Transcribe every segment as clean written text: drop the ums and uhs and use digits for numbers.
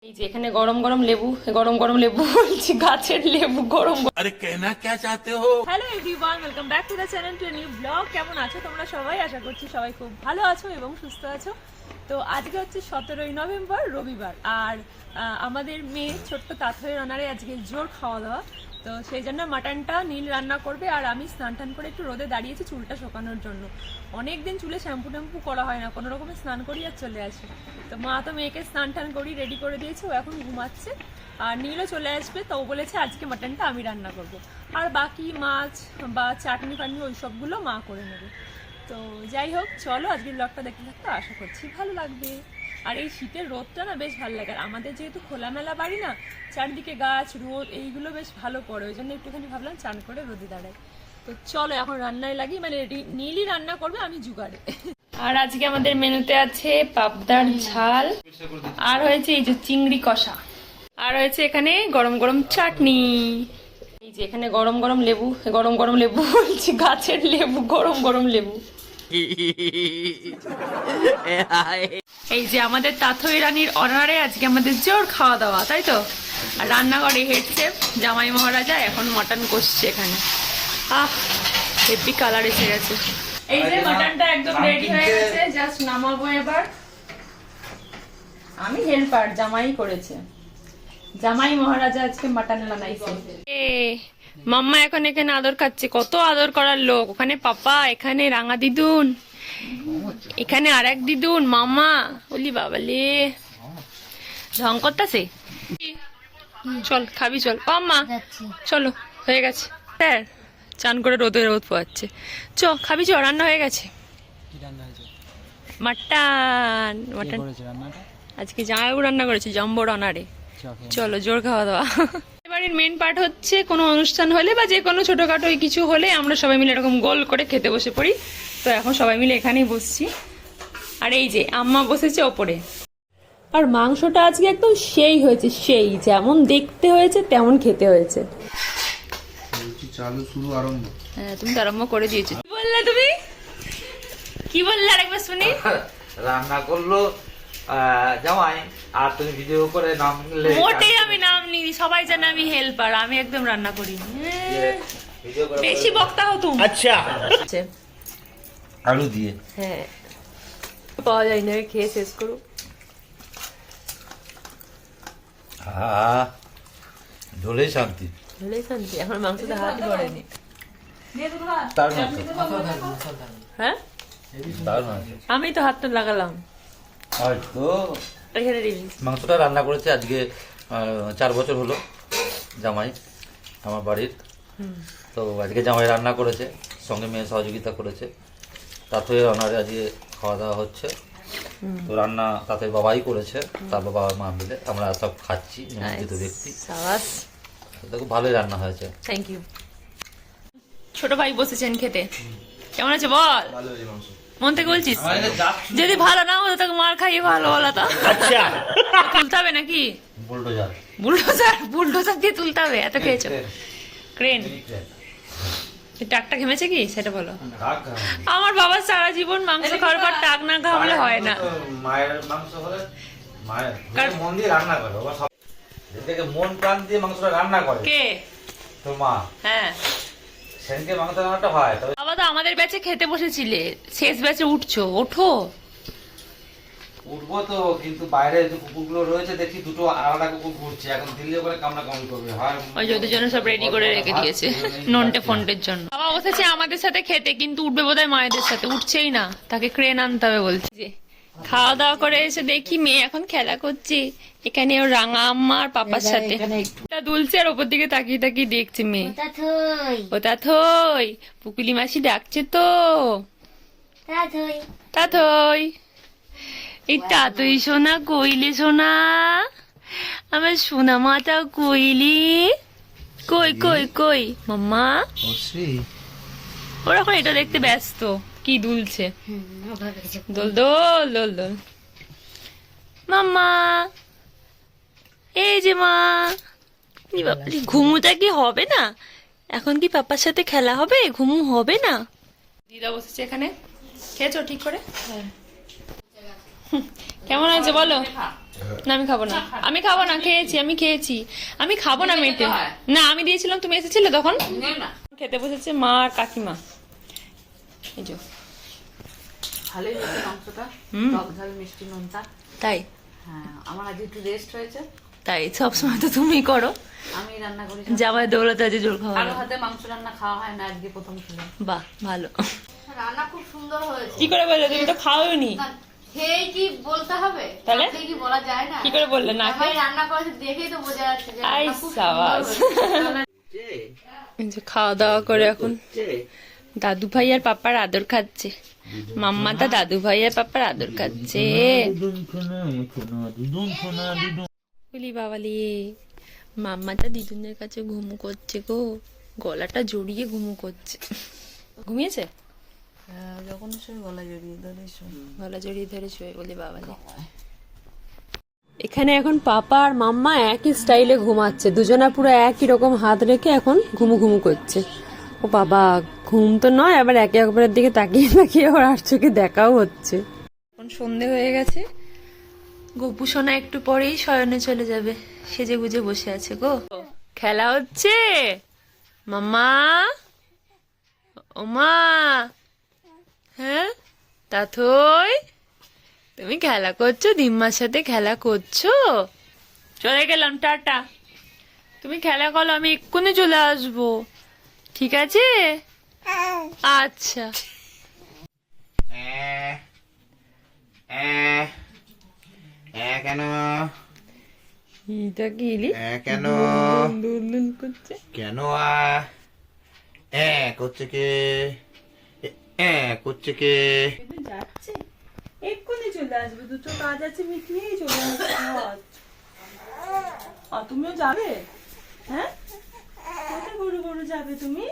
এই যে এখানে গরম গরম লেবু বলছি গাছের লেবু গরম। अरे कहना क्या चाहते हो? Hello everyone, welcome back to the channel to new blog. কেমন আছো তোমরা সবাই? আশা করছি সবাই খুব ভালো আছো এবং সুস্থ আছো। তো আজকে হচ্ছে 17ই নভেম্বর, রবিবার। আর আমাদের মেয়ে ছোট্ট তাথয়ের অনারে আজকে জোর খাওয়া দাওয়া। তো সেই জন্য মাটনটা নীল রান্না করবে আর আমি স্নান টান করে একটু রোদে দাঁড়িয়েছি চুলটা শোকানোর জন্য। অনেক দিন চুলে শ্যাম্পু ট্যাম্পু করা হয় না, কোনো রকমের স্নান করি আর চলে আসে। তো মা তো মেয়েকে স্নান টান করি রেডি করে দিয়েছে, ও এখন ঘুমাচ্ছে। আর নীলও চলে আসবে, তো ও বলেছে আজকে মাটনটা আমি রান্না করব। আর বাকি মাছ বা চাটনি ফাটনি ওই সবগুলো মা করে নেবে। তো যাই হোক, চলো আজকের ব্লগটা দেখতে থাকতে, আশা করছি ভালো লাগবে। আর এই শীতের রোদটা না বেশ ভালো লাগে। আর আমাদের যেহেতু খোলামেলা বাড়ি না, চারদিকে গাছ রোদ এইগুলো বেশ ভালো পড়ে, ওই জন্য একটুখানি ভাবলাম চান করে রোদে দাঁড়াই। তো চলো এখন রান্নায় লাগি, মানে নীলই রান্না করবে, আমি জুগাড়ে। আর আজকে আমাদের মেনুতে আছে পাবদার ঝাল, আর হয়েছে এই যে চিংড়ি কষা, আর হয়েছে এখানে গরম গরম চাটনি। এই যে এখানে গরম গরম লেবু বলছি গাছের লেবু, গরম গরম লেবু। এই যে আমাদের তাথই রানীর অনারে আজকে আমাদের জোর খাওয়া দাওয়া, তাই তো। আর রান্নাঘরে হেড শেফ জামাই মহারাজা এখন মটন কষছে এখানে। আহ, হেভি কালার এসে গেছে। এই যে মটনটা একদম রেডি হয়ে গেছে, জাস্ট নামাবো এবার। আমি হেল্পার, জামাই করেছে। জামাই মহারাজা আজকে মাটন বানাইছে। মাম্মা এখন এখানে আদর খাচ্ছে, কত আদর করার লোক। ওখানে পাপা, এখানে রাঙা দিদুন, এখানে আর এক দিদুন, মামা। বলি বাবালে ঢং করতেছে। চল খাবি, চল মাম্মা, চলো হয়ে গেছে। স্যার চান করে রোদে রোদ পোয়াচ্ছে। চ খাবি, চ রান্না হয়ে গেছে। মাটন মাটন আজকে জামাইবাবু রান্না করেছে জম্বো রানারে। চলো জোর খাওয়া দাওয়া। এবারের মেন পার্ট হচ্ছে কোনো অনুষ্ঠান হলে বা যে কোনো ছোটখাটো কিছু হলে আমরা সবাই মিলে এরকম গোল করে খেতে বসে পড়ি। তো এখন সবাই মিলে এখানেই বসছি। আর এই যে আম্মা বসেছে ওপরে। আর মাংসটা আজকে একদম সেই হয়েছে, সেই যেমন দেখতে হয়েছে তেমন খেতে হয়েছে। চালু শুরু আরম্ভ। হ্যাঁ, তুমি তো আরম্ভ করে দিয়েছো। কি বললে তুমি? কি বললে আরেকবার শুনি? রান্না করলো জামাই, আর তুমি ভিডিও করে নাম নিলে। মোটেই আমি নাম নিই, সবাই জানে আমি হেল্পার, আমি একদম রান্না করি। ভিডিও করে বেশি বক্তা হো তুমি। আচ্ছা, আলু দিয়ে। হ্যাঁ, পাওয়া যায় না, খেয়ে শেষ করো। ঝোলেই শান্তি। ঝোলেই শান্তি, এখন মাংসতে হাতই পড়েনি। তার মাংস, হ্যাঁ তার মাংস। আমি তো হাতটা লাগালাম। হয়তো এখানে রিলিজ মাংসটা রান্না করেছে আজকে 4 বছর হলো জামাই আমার বাড়ির। তো আজকে জামাই রান্না করেছে, সঙ্গে মেয়ে সহযোগিতা করেছে। তাতে ওনার আজকে খাওয়া দাওয়া হচ্ছে। তো রান্না তাতে বাবাই করেছে, তার বাবা মা মিলে আমরা সব খাচ্ছি, নিমন্ত্রিত ব্যক্তি। সাবাস, তো খুব ভালোই রান্না হয়েছে। Thank you. ছোট ভাই বসেছেন খেতে, কেমন আছে বল? মন থেকে বলছিস? যদি ভালো না হতো তাকে মার খাইয়ে ভালো বলা তো। আচ্ছা, তুলতে হবে নাকি? বুলডোজার বুলডোজার দিয়ে তুলতে হবে? এত খেয়েছো? ক্রেন। টাকটা ঘেমেছে কি সেটা বলো। আমার বাবা সারা জীবন মাংস খাওয়ার পর টাক না খাওয়ালে হয় না। মায়ের মাংস হলে মায়ের মন দিয়ে রান্না করে, বাবা সব যেটাকে মন প্রাণ দিয়ে মাংসটা রান্না করে। কে? তোর মা। হ্যাঁ, সেদিনকে মাংস রান্নাটা হয়। তবে বাবা তো আমাদের ব্যাচে খেতে বসেছিলে, শেষ ব্যাচে উঠছো, ওঠো। উঠবো তো, কিন্তু বাইরে যে কুকুরগুলো রয়েছে দেখি দুটো আলাদা কুকুর ঘুরছে, এখন দিল্লি করে কামড়া কামড়ি করবে। হয় ওই যে ওদের জন্য সব রেডি করে রেখে দিয়েছে নন্টে ফন্টের জন্য। বাবা বসেছে আমাদের সাথে খেতে, কিন্তু উঠবে বোধহয় মায়েদের সাথে, উঠছেই না, তাকে ক্রেন আনতে হবে বলছে। যে খাওয়া দাওয়া করে এসে দেখি মেয়ে এখন খেলা করছে এখানে ওর রাঙা আম্মা আর পাপার সাথে। দুলছে আর ওপর দিকে তাকিয়ে তাকিয়ে দেখছে মেয়ে। ও তাথই, পুকুলি মাসি ডাকছে তো। তাথই, এই তাতই সোনা কইলে সোনা, আমার সোনা মাতা কইলি, কই কই কই মাম্মা। ওরা এখন এটা দেখতে ব্যস্ত, কি দুলছে। দোল দোল দোল দোল। মাম্মা, এই যে মা। ঘুমুটা কি হবে না এখন? কি পাপার সাথে খেলা হবে? ঘুমু হবে না? দিদা বসেছে এখানে, খেয়েছো ঠিক করে? কেমন আছে বলো? না আমি খাবো না, আমি খাবো না, খেয়েছি, আমি খেয়েছি, আমি খাবো না মেটে। না আমি দিয়েছিলাম, তুমি এসেছিলে তখন। খেতে বসেছে মা আর কাকিমা। এই যে ভালোই হয়েছে মাংসটা, টক ঝাল মিষ্টি নোনতা। তাই হ্যাঁ, আমার আজ একটু রেস্ট হয়েছে, তাই সবসময় তো তুমিই করো। আমি রান্না করি। জামাই দৌলতে আজ জোর খাওয়া কারো হাতে মাংস রান্না খাওয়া হয় না, আজকে প্রথম খেলাম। বাহ ভালো। রান্না খুব সুন্দর হয়েছে। কি করে বললে, তুমি তো খাওনি। না, খেয়ে কি বলতে হবে? তাহলে? খেয়ে কি বলা যায় না? কি করে বললে না ভাই রান্না করেছে দেখেই তো বোঝা যাচ্ছে যে আই রান্না খুব সুন্দর সাবাস। হয়েছে। এই যে খাওয়া দাওয়া করে এখন দাদু ভাই আর পাপার আদর খাচ্ছে। মাম্মাটা দাদু ভাই আর পাপার আদর খাচ্ছে। বলি বাবালি, মাম্মাটা দিদুনের কাছে ঘুমু করছে গো, গলাটা জড়িয়ে ঘুমু করছে। ঘুমিয়েছে? যখন সে গলা জড়িয়ে ধরে গলা জড়িয়ে ধরে শুয়ে। বলি বাবালি, এখানে এখন পাপা আর মাম্মা একই স্টাইলে ঘুমাচ্ছে, দুজনা পুরো একই রকম হাত রেখে এখন ঘুমু ঘুমু করছে। ও বাবা, ঘুম তো নয়, আবার একে অপরের দিকে তাকিয়ে তাকিয়ে ওর আর চোখে দেখাও হচ্ছে। এখন সন্ধে হয়ে গেছে, গপু সোনা একটু পরেই শয়নে চলে যাবে, সেজে গুজে বসে আছে গো। খেলা হচ্ছে মাম্মা, ও মা। হ্যাঁ তাথই, তুমি খেলা করছো, দিম্মার সাথে খেলা করছো? চলে গেলাম, টাটা। তুমি খেলা করো, আমি এক্ষুনি চলে আসবো, ঠিক আছে? আচ্ছা। কেন এটা কি ইলি কেন দুলদুল করছে? কেন করছে কে করছে কে? যাচ্ছে, এক্ষুনি চলে আসবে, দুটো কাজ আছে মিটিয়েই চলে আসবে। আর তুমিও যাবে? হ্যাঁ, কোথায় গরু গরু যাবে তুমি?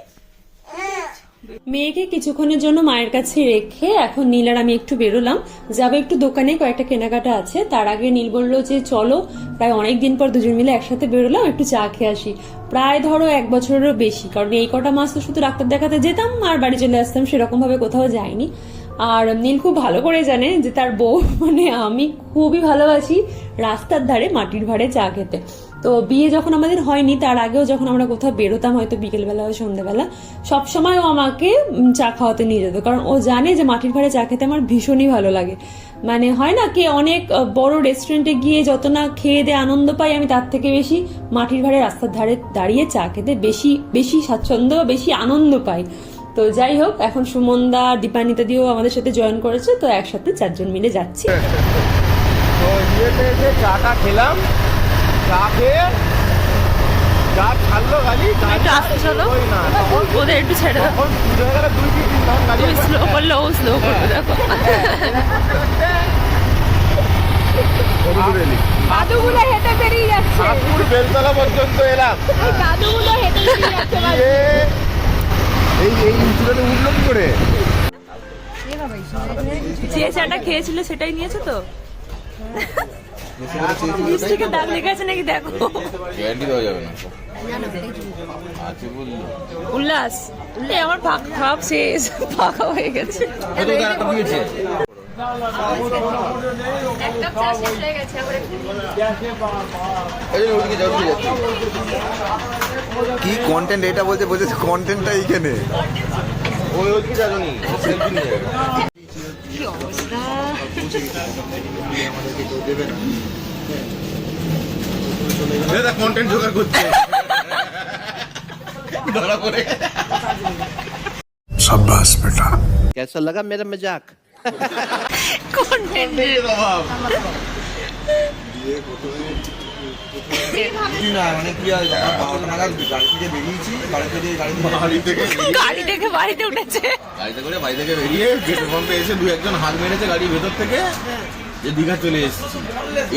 মেয়েকে কিছুক্ষণের জন্য মায়ের কাছে রেখে এখন নীল আর আমি একটু বেরোলাম, যাবে একটু দোকানে, কয়েকটা কেনাকাটা আছে। তার আগে নীল বললো যে চলো, প্রায় অনেকদিন পর দুজন মিলে একসাথে বেরোলাম, একটু চা খেয়ে আসি। প্রায় ধরো 1 বছরেরও বেশি, কারণ এই কটা মাস তো শুধু ডাক্তার দেখাতে যেতাম আর বাড়ি চলে আসতাম, সেরকম ভাবে কোথাও যাইনি। আর নীল খুব ভালো করে জানে যে তার বউ মানে আমি খুবই ভালোবাসি রাস্তার ধারে মাটির ভাড়ে চা খেতে। তো বিয়ে যখন আমাদের হয়নি তার আগেও যখন আমরা কোথাও বেরোতাম, হয়তো বিকেলবেলা বা সন্ধ্যাবেলা, সবসময় ও আমাকে চা খাওয়াতে নিয়ে যেত, কারণ ও জানে যে মাটির ভাড়ে চা খেতে আমার ভীষণই ভালো লাগে। মানে হয় না কি, অনেক বড় রেস্টুরেন্টে গিয়ে যত না খেয়ে দিয়ে আনন্দ পাই, আমি তার থেকে বেশি মাটির ভাড়ে রাস্তার ধারে দাঁড়িয়ে চা খেতে বেশি বেশি স্বাচ্ছন্দ্য, বেশি আনন্দ পাই। তো যাই হোক, এখন সুমনদা, দীপানিতা দিয়েও আমাদের সাথে জয়েন করেছে, তো একসাথে 4 জন মিলে যাচ্ছি। তো ইয়েতে এসে চাটা খেলাম, চা খেয়ে যা ছাড়লো গাড়ি, একটু আস্তে চলো, ওদের একটু ছেড়ে দাও। তখন স্পিড হয়ে গেল 2-3 ধাম গাড়ি। তুমি স্লো করলে ও স্লো করবে, দেখো। দাদুগুলো হেঁটে বেরিয়ে যাচ্ছে, সাতপুর বেলতলা পর্যন্ত এলাম। দাদুগুলো হেঁটে বেরিয়ে যাচ্ছে। এই ইনসুরেন্স উঠলো কি করে? যে চাটা খেয়েছিলে সেটাই নিয়েছো তো? লিপস্টিকে দাগ লেগে আছে নাকি দেখো। গ্যারান্টি দেওয়া যাবে না আছে বললো উল্লাস, এই আমার ভাব শেষ, ফাঁকা হয়ে গেছে। একটা চা শেষ হয়ে গেছে, আবার কি কন্টেন্ট এটা বলতে বলছে, কন্টেন্টটা এইখানে ওই ওদিকে যাবনি, সেলফি নিয়ে যাবে। কি অবস্থা। দাদা কন্টেন্ট জোগাড় করছে, ধরা পড়ে। शाबाश बेटा। कैसा लगा मेरा मजाक কন্টেন্ট না মানে কি হয়, 12টা নাগাদ গাড়ি থেকে বেরিয়েছি, গাড়ি থেকে বাড়িতে উঠেছে। গাড়িতে করে বাড়ি থেকে বেরিয়ে পেট্রোল পাম্পে এসে 2-1 জন হাত মেরেছে গাড়ির ভেতর থেকে যে দীঘা চলে এসেছি।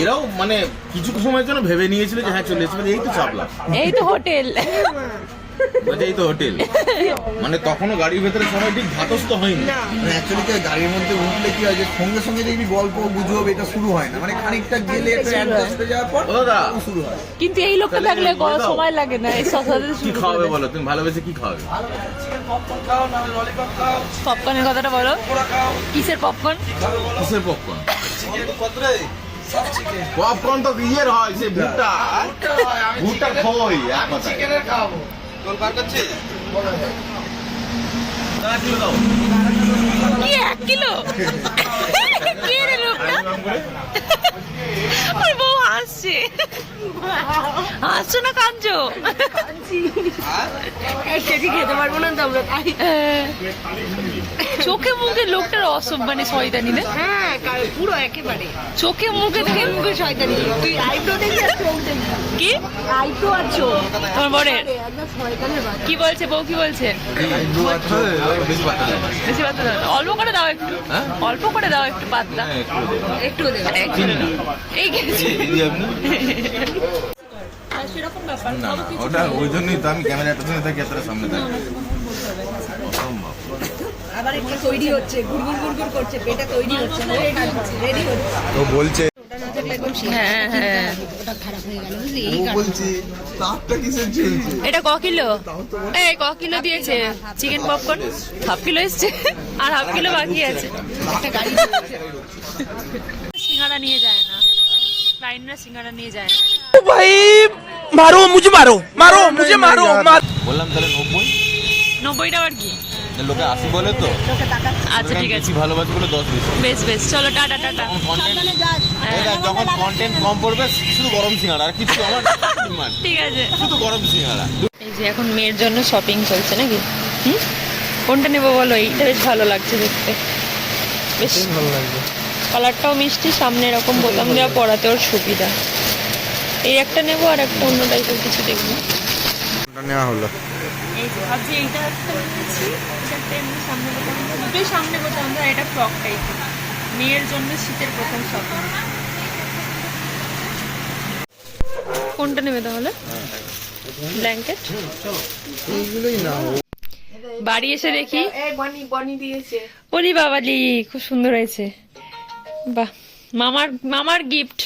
এরাও মানে কিছু সময়ের জন্য ভেবে নিয়েছিল যে হ্যাঁ চলে এসেছে, এই তো চাপলাম, এই তো হোটেল, এই তো হোটেল। মানে তখনও গাড়ির ভেতরে সবাই ঠিক ধাতস্থ হয়নি। অ্যাকচুয়ালি কি গাড়ির মধ্যে উঠলে কি হয় যে সঙ্গে সঙ্গে দেখবি গল্প গুজব এটা শুরু হয় না, মানে খানিকটা গেলে একটু অ্যাডজাস্ট হয়ে যাওয়ার পর ও দাদা শুরু হয়। কিন্তু এই লোকটা থাকলে সময় লাগে না, এই সকালে কি খাওয়াবে বলো, তুমি ভালোবেসে কি খাওয়াবে? পপকর্নের কথাটা বলো, কিসের পপকর্ন? কিসের পপকর্ন? পপকর্ন তো ইয়ের হয় সে ভুট্টা ভুট্টা খই এক কথায় চিকেনের খাওয়াবো তোর বার করছিস কি 1 কিলো কে রে লোকটা ওর বউ হাসছে হাসছো না কাঁদছো কেজি খেতে পারবো না তো আমরা তাই চোখে মুখে লোকটার মানে শয়তানি না হ্যাঁ পুরো একেবারে চোখে মুখে থেকে মুখে শয়তানি তুই আইব্রো দেখবি আর চোখ দেখবি কি আইব্রো আর চোখ তোমার বরের একদম শয়তানের বাচ্চা কি বলছে বউ কি বলছে বেশি পাত্তা দেয় না। বেশি পাতলা দাও না। অল্প করে দাও একটু অল্প করে দাও একটু পাতলা একটু দেবে চিনি না এই গেছে এই যে আপনি আর সেরকম ব্যাপার না না সবকিছু ওটা ওই জন্যই তো আমি ক্যামেরাটা শুনে থাকি এতটা সামনে থাকি অসম্ভব আবার একটা তৈরি হচ্ছে গুড়গুড় গুড়গুড় করছে পেটা তৈরি হচ্ছে রেডি হচ্ছে তো বলছে ওটা না থাকলে একদম হ্যাঁ হ্যাঁ ওটা খারাপ হয়ে গেল বুঝলি ও বলছে তাপটা কিসের চলছে এটা ক কিলো এই ক কিলো দিয়েছে চিকেন পপকর্ন হাফ কিলো এসছে আর হাফ কিলো বাকি আছে একটা গাড়ি সিঙ্গারা নিয়ে যায় না ক্লায়েন্টরা সিঙ্গারা নিয়ে যায় না मारो मुझे मारो मारो मुझे मारो मारो বললাম তাহলে 90টা আবার কি 90 লোকে 80 বলে তো আচ্ছা ঠিক আছে বেশি ভালোবাসি বলে 10 বেশি বেশ বেশ চলো টাটা টাটা যখন কন্টেন্ট কম পড়বে শুধু গরম সিঙ্গাড়া আর কিছু আমার ডিমান্ড ঠিক আছে শুধু গরম সিঙ্গাড়া এই যে এখন মেয়ের জন্য শপিং চলছে নাকি কোনটা নেবো বলো এইটা বেশ ভালো লাগছে দেখতে বেশ ভালো লাগছে কালারটাও মিষ্টি সামনে এরকম বোতাম দেওয়া পরাতে ওর সুবিধা এই একটা নেবো আর একটা অন্য টাইপের কিছু দেখবো নেওয়া হলো এই যে ভাবছি এইটা একটা নিয়েছি এটা একটা এমনি সামনে বোতাম দেওয়া, দুটোই সামনে বোতাম দেওয়া, এটা ফ্রক টাইপের মেয়ের জন্য শীতের প্রথম শপিং কোনটা নেবে তাহলে ব্ল্যাঙ্কেট এইগুলোই না বাড়ি এসে দেখি এই বনি দিয়েছে ওলি বাবালি খুব সুন্দর হয়েছে বাহ মামার গিফট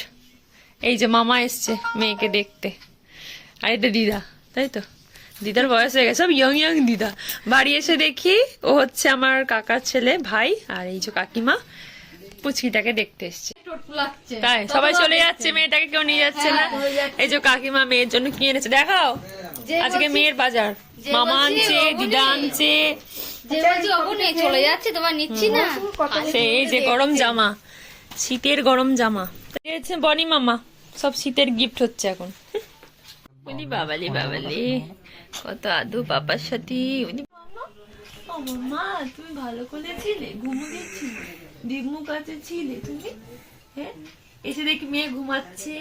এই যে মামা এসছে মেয়েকে দেখতে আর এটা দিদা তাই তো দিদার বয়স হয়ে গেছে সব ইয়ং দিদা বাড়ি এসে দেখি ও হচ্ছে আমার কাকার ছেলে ভাই আর এই যে কাকিমা পুচকিটাকে দেখতে এসছে তাই সবাই চলে যাচ্ছে মেয়েটাকে কেউ নিয়ে যাচ্ছে না এই যে কাকিমা মেয়ের জন্য কি এনেছে দেখাও আজকে মেয়ের বাজার মামা আনছে দিদা আনছে চলে যাচ্ছে তোমার নিচ্ছি না এই যে গরম জামা শীতের গরম জামা দিয়েছে বনি মামা সব শীতের গিফট হচ্ছে এখন বলি বাবালি কত আদু পাপার সাথে মামা তুমি ভালো করেছিলে ঘুমো দিচ্ছিলে দিগ্মু কাছে ছিলে তুমি হ্যাঁ এসে দেখি মেয়ে ঘুমাচ্ছে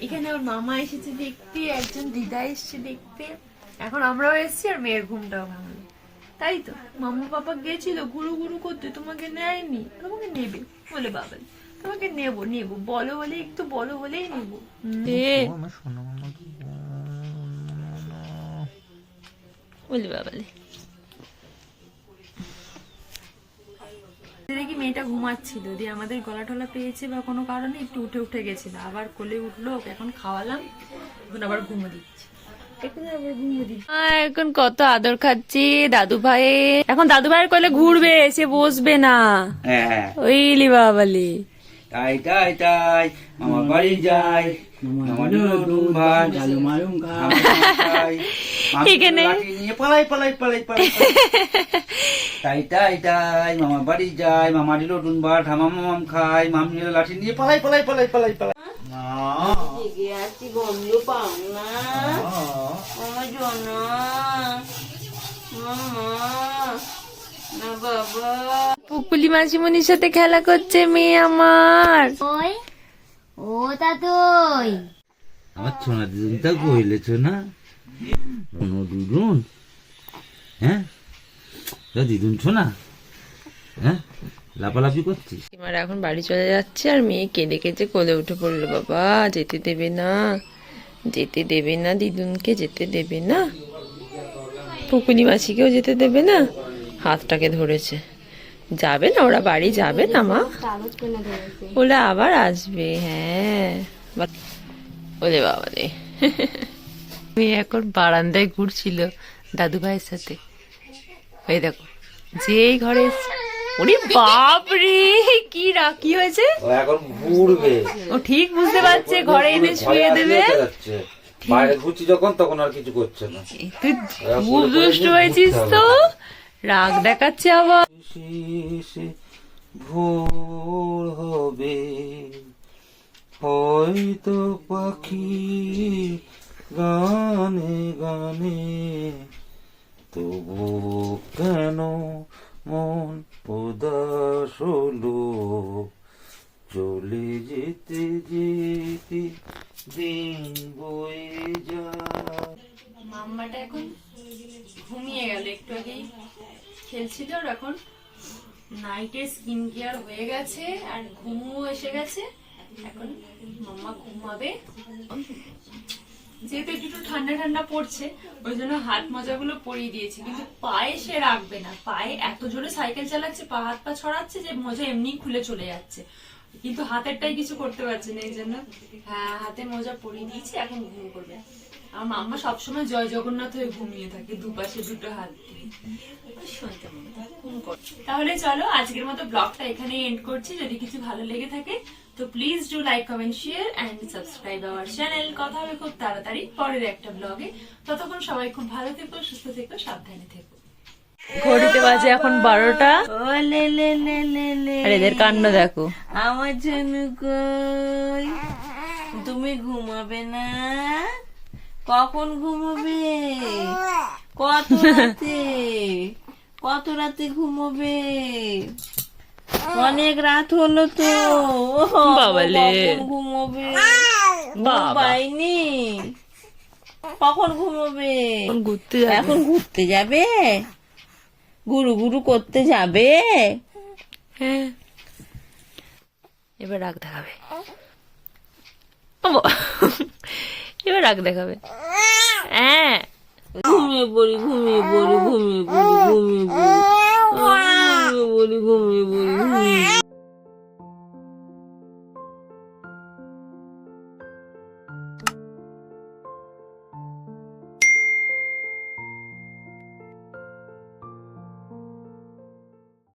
এখানে ওর মামা এসেছে দেখতে একজন দিদা এসছে দেখতে এখন আমরাও এসছি আর মেয়ের ঘুমটাও ভাঙলো তাই তো মামা পাপা গেছিল ঘুরু করতে তোমাকে নেয়নি তোমাকে নেবে বলে বাবা তোমাকে নেবো বলো বলে একটু বলো বলেই নেবো বলি বাবালে দেখি মেয়েটা ঘুমাচ্ছিল দিয়ে আমাদের গলা টলা পেয়েছে বা কোনো কারণে একটু উঠে গেছিল আবার কোলে উঠলো এখন খাওয়ালাম এখন আবার ঘুমো দিচ্ছি এখন কত আদর খাচ্ছি দাদু ভাই এখন দাদু ভাইয়ের কোলে ঘুরবে এসে বসবে না ওইলি বাবালি তাই তাই তাই আমার বাড়ি যাই আমার নতুন ভাই এখানে নিয়ে পালাই তাই তাই তাই মামা বাড়ি যাই মামা দিল নতুন ভাত মাম খাই মাম নিল লাঠি নিয়ে পালাই বন্ধু পাও না আমার জন্য বাবা পুকুলি মাসিমণির সাথে খেলা করছে মেয়ে আমার ওই ও তা তুই আমার ছোনা দিদুনটা কইলেছ না কোনো দিদুন হ্যাঁ দিদুন ছোনা হ্যাঁ লাপালাপি করছিস এবার এখন বাড়ি চলে যাচ্ছে আর মেয়ে কেঁদে কেঁদে কোলে উঠে পড়লো বাবা যেতে দেবে না দিদুনকে যেতে দেবে না পুকুলি মাসিকেও যেতে দেবে না হাতটাকে ধরেছে যাবে না ওরা বাড়ি যাবে না মা ওরা আবার আসবে হ্যাঁ ওলে বাবা রে মেয়ে এখন বারান্দায় ঘুরছিল দাদু ভাইয়ের সাথে এই দেখো যেই ঘরে এসছে ওরে বাপ রে, কি রাগ, কি হয়েছে? ও এখন ঘুরবে, ও ঠিক বুঝতে পারছে ঘরে এনে শুয়ে দেবে। যাচ্ছে বাইরে ঘুরছি যখন তখন আর কিছু করছে না। তুই খুব দুষ্ট হয়েছিস তো, রাগ দেখাচ্ছে আবার। শেষে ভোর হবে হয়তো পাখি গানে গানে, তবু কেন মন উদাস হলো, চলে যেতে যেতে দিন বয়ে যায়। মাম্মাটা এখন ঘুমিয়ে গেল, একটু আগেই খেলছিল, আর এখন নাইটে স্কিন কেয়ার হয়ে গেছে আর ঘুমও এসে গেছে। এখন মাম্মা ঘুমাবে। যেহেতু একটু ঠান্ডা ঠান্ডা পড়ছে ওই জন্য হাত মোজাগুলো পরিয়ে দিয়েছি, কিন্তু পায়ে সে রাখবে না। পায়ে এত জোরে সাইকেল চালাচ্ছে, পা হাত পা ছড়াচ্ছে যে মোজা এমনি খুলে চলে যাচ্ছে, কিন্তু হাতেরটাই কিছু করতে পারছে না। এই জন্য হ্যাঁ, হাতে মোজা পরিয়ে দিয়েছি, এখন ঘুম করবে। আমার মাম্মা সবসময় জয় জগন্নাথ হয়ে ঘুমিয়ে থাকে, দুপাশে দুটো হাত দিয়ে। শুনতে মনে হয়, ঘুম কর। তাহলে চলো আজকের মতো ব্লগটা এখানে এন্ড করছি। যদি কিছু ভালো লেগে থাকে তো please do like, comment, share and subscribe our channel. কথা হবে খুব তাড়াতাড়ি পরের একটা ব্লগে। ততক্ষণ সবাই খুব ভালো থেকো, সুস্থ থেকো, সাবধানে থেকো। ঘড়িতে বাজে এখন 12টা। আর এদের কাণ্ড দেখো। আমার জন্য কই তুমি ঘুমাবে না? কখন ঘুমাবে? কত রাতে ঘুমাবে? অনেক রাত হলো তো। বাবালে। কখন ঘুমাবে? বাবা। বাইনি কখন ঘুমাবে? ঘুরতে যাবে। এখন ঘুরতে যাবে? গুরু গুরু করতে যাবে? হ্যাঁ, এবার রাগ দেখাবে। এবার রাগ দেখাবে। হ্যাঁ, ঘুমিয়ে পড়ি, ঘুমিয়ে পড়ি, ঘুমিয়ে পড়ি, ঘুমিয়ে পড়ি।